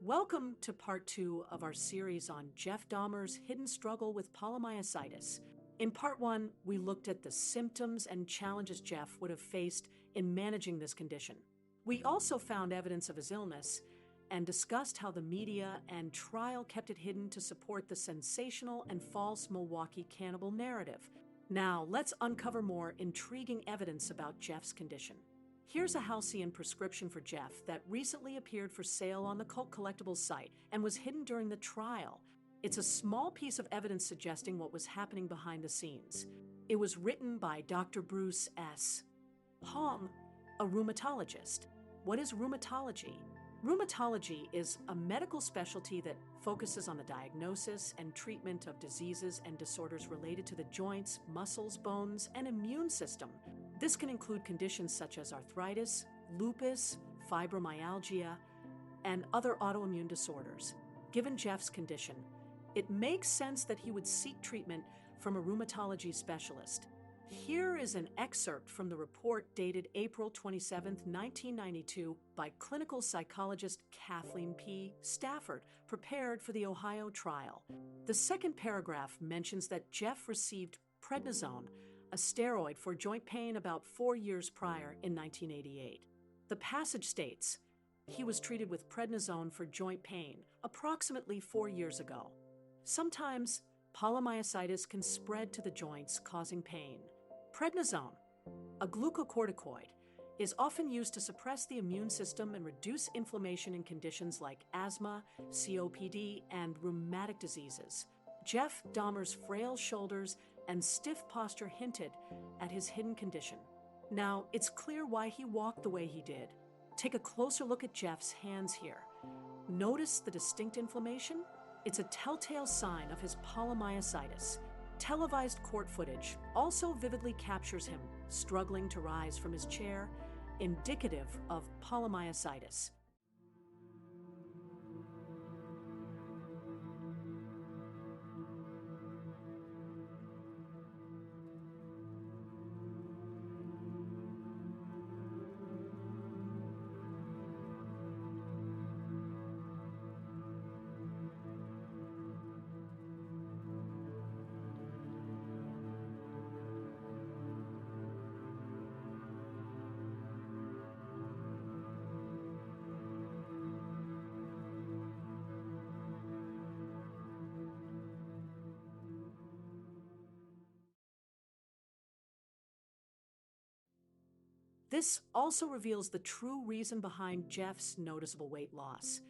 Welcome to part 2 of our series on Jeff Dahmer's hidden struggle with polymyositis. In part 1, we looked at the symptoms and challenges Jeff would have faced in managing this condition. We also found evidence of his illness and discussed how the media and trial kept it hidden to support the sensational and false Milwaukee cannibal narrative. Now, let's uncover more intriguing evidence about Jeff's condition. Here's a halcyon prescription for Jeff that recently appeared for sale on the cult collectibles site and was hidden during the trial. It's a small piece of evidence suggesting what was happening behind the scenes. It was written by Dr. Bruce S. Hong, a rheumatologist. What is rheumatology? Rheumatology is a medical specialty that focuses on the diagnosis and treatment of diseases and disorders related to the joints, muscles, bones, and immune system. This can include conditions such as arthritis, lupus, fibromyalgia, and other autoimmune disorders. Given Jeff's condition, it makes sense that he would seek treatment from a rheumatology specialist. Here is an excerpt from the report dated April 27, 1992, by clinical psychologist Kathleen P. Stafford, prepared for the Ohio trial. The second paragraph mentions that Jeff received prednisone, a steroid for joint pain, about 4 years prior in 1988. The passage states, he was treated with prednisone for joint pain approximately 4 years ago. Sometimes, polymyositis can spread to the joints, causing pain. Prednisone, a glucocorticoid, is often used to suppress the immune system and reduce inflammation in conditions like asthma, COPD, and rheumatic diseases. Jeff Dahmer's frail shoulders and stiff posture hinted at his hidden condition. Now, it's clear why he walked the way he did. Take a closer look at Jeff's hands here. Notice the distinct inflammation? It's a telltale sign of his polymyositis. Televised court footage also vividly captures him struggling to rise from his chair, indicative of polymyositis. This also reveals the true reason behind Jeff's noticeable weight loss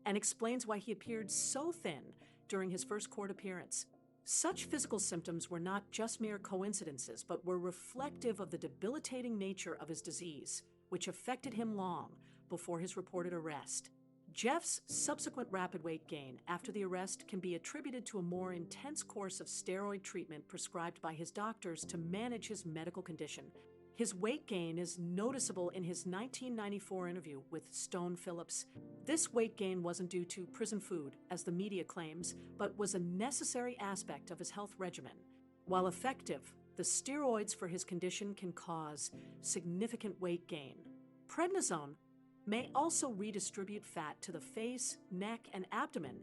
and explains why he appeared so thin during his first court appearance. Such physical symptoms were not just mere coincidences, but were reflective of the debilitating nature of his disease, which affected him long before his reported arrest. Jeff's subsequent rapid weight gain after the arrest can be attributed to a more intense course of steroid treatment prescribed by his doctors to manage his medical condition. His weight gain is noticeable in his 1994 interview with Stone Phillips. This weight gain wasn't due to prison food, as the media claims, but was a necessary aspect of his health regimen. While effective, the steroids for his condition can cause significant weight gain. Prednisone may also redistribute fat to the face, neck, and abdomen,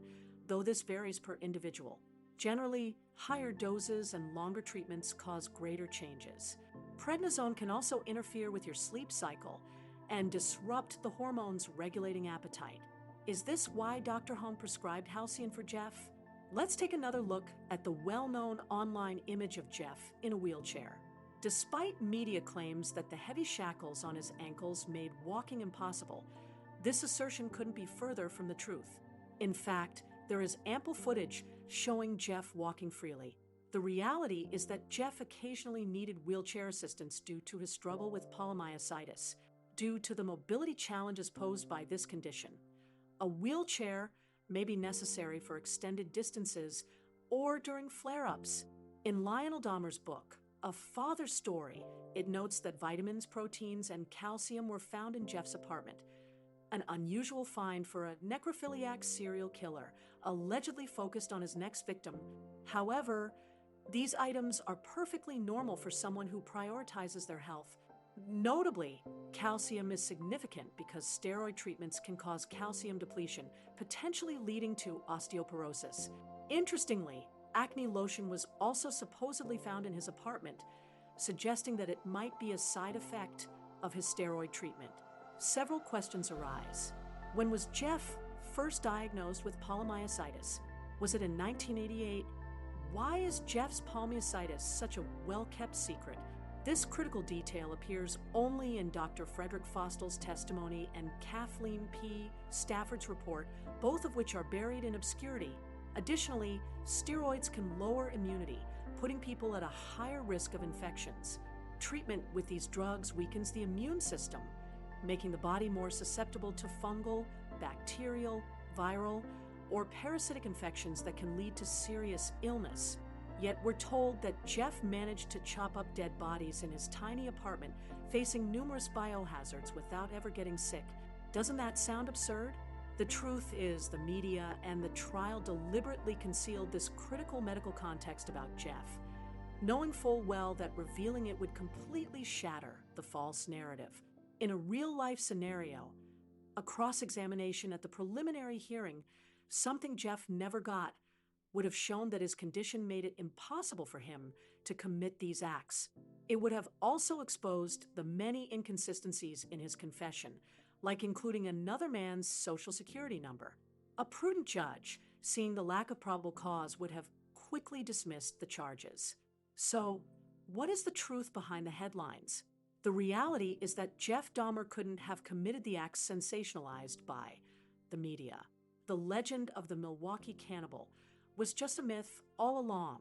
though this varies per individual. Generally, higher doses and longer treatments cause greater changes. Prednisone can also interfere with your sleep cycle and disrupt the hormones regulating appetite. Is this why Dr. Hong prescribed Halcyon for Jeff? Let's take another look at the well-known online image of Jeff in a wheelchair. Despite media claims that the heavy shackles on his ankles made walking impossible, this assertion couldn't be further from the truth. In fact, there is ample footage showing Jeff walking freely. The reality is that Jeff occasionally needed wheelchair assistance due to his struggle with polymyositis. Due to the mobility challenges posed by this condition, a wheelchair may be necessary for extended distances or during flare-ups. In Lionel Dahmer's book, A Father's Story, it notes that vitamins, proteins, and calcium were found in Jeff's apartment, an unusual find for a necrophiliac serial killer allegedly focused on his next victim. However, these items are perfectly normal for someone who prioritizes their health. Notably, calcium is significant because steroid treatments can cause calcium depletion, potentially leading to osteoporosis. Interestingly, acne lotion was also supposedly found in his apartment, suggesting that it might be a side effect of his steroid treatment. Several questions arise. When was Jeff first diagnosed with polymyositis? Was it in 1988? Why is Jeff's polymyositis such a well-kept secret? This critical detail appears only in Dr. Frederick Fostel's testimony and Kathleen P. Stafford's report, both of which are buried in obscurity. Additionally, steroids can lower immunity, putting people at a higher risk of infections. Treatment with these drugs weakens the immune system, making the body more susceptible to fungal, bacterial, viral, or parasitic infections that can lead to serious illness. Yet we're told that Jeff managed to chop up dead bodies in his tiny apartment, facing numerous biohazards without ever getting sick. Doesn't that sound absurd? The truth is, the media and the trial deliberately concealed this critical medical context about Jeff, knowing full well that revealing it would completely shatter the false narrative. In a real-life scenario, a cross-examination at the preliminary hearing, something Jeff never got, would have shown that his condition made it impossible for him to commit these acts. It would have also exposed the many inconsistencies in his confession, like including another man's social security number. A prudent judge, seeing the lack of probable cause, would have quickly dismissed the charges. So, what is the truth behind the headlines? The reality is that Jeff Dahmer couldn't have committed the acts sensationalized by the media. The legend of the Milwaukee cannibal was just a myth all along.